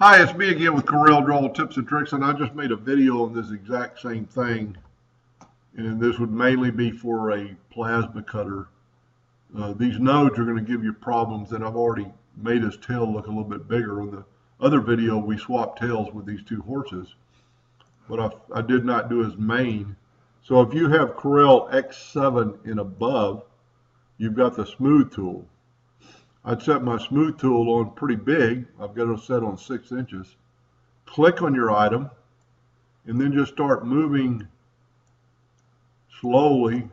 Hi, it's me again with Corel Draw Tips and Tricks, and I just made a video on this exact same thing, and this would mainly be for a plasma cutter. These nodes are going to give you problems, and I've already made his tail look a little bit bigger. On the other video, we swapped tails with these two horses, but I did not do his mane. So if you have Corel X7 and above, you've got the smooth tool. I'd set my smooth tool on pretty big. I've got it set on 6 inches. Click on your item and then just start moving slowly.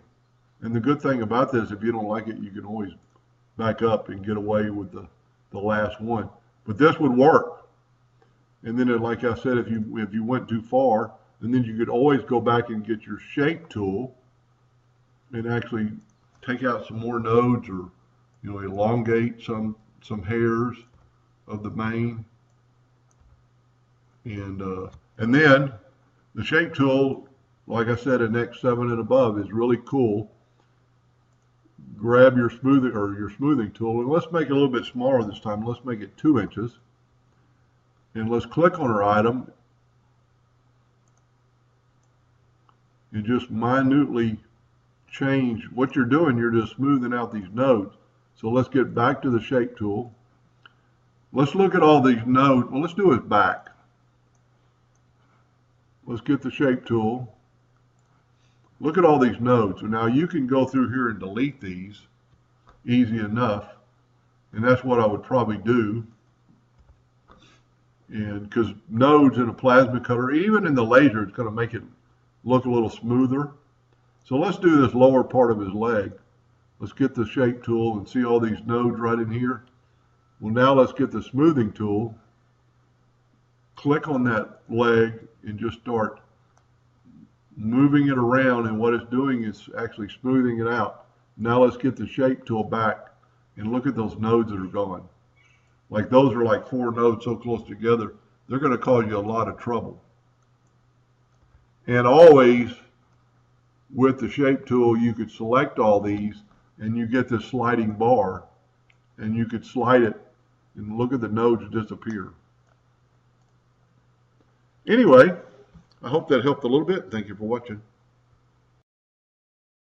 And the good thing about this, if you don't like it, you can always back up and get away with the last one. But this would work. And then, like I said, if you went too far, and then you could always go back and get your shape tool and actually take out some more nodes, or elongate some hairs of the mane, and then the shape tool, like I said, in X7 and above, is really cool. Grab your smoothing tool, and let's make it a little bit smaller this time. Let's make it 2 inches, and let's click on our item and just minutely change what you're doing. You're just smoothing out these nodes. So let's get back to the shape tool. Let's look at all these nodes. Well, let's do it back. Let's get the shape tool. Look at all these nodes. Now you can go through here and delete these easy enough. And that's what I would probably do. And because nodes in a plasma cutter, even in the laser, it's going to make it look a little smoother. So let's do this lower part of his leg. Let's get the shape tool and see all these nodes right in here. Well, now let's get the smoothing tool. Click on that leg and just start moving it around, and what it's doing is actually smoothing it out. Now let's get the shape tool back and look at those nodes that are gone. Like those are like 4 nodes so close together, they're going to cause you a lot of trouble. And always with the shape tool, you could select all these and you get this sliding bar, and you could slide it and look at the nodes disappear. Anyway, I hope that helped a little bit. Thank you for watching.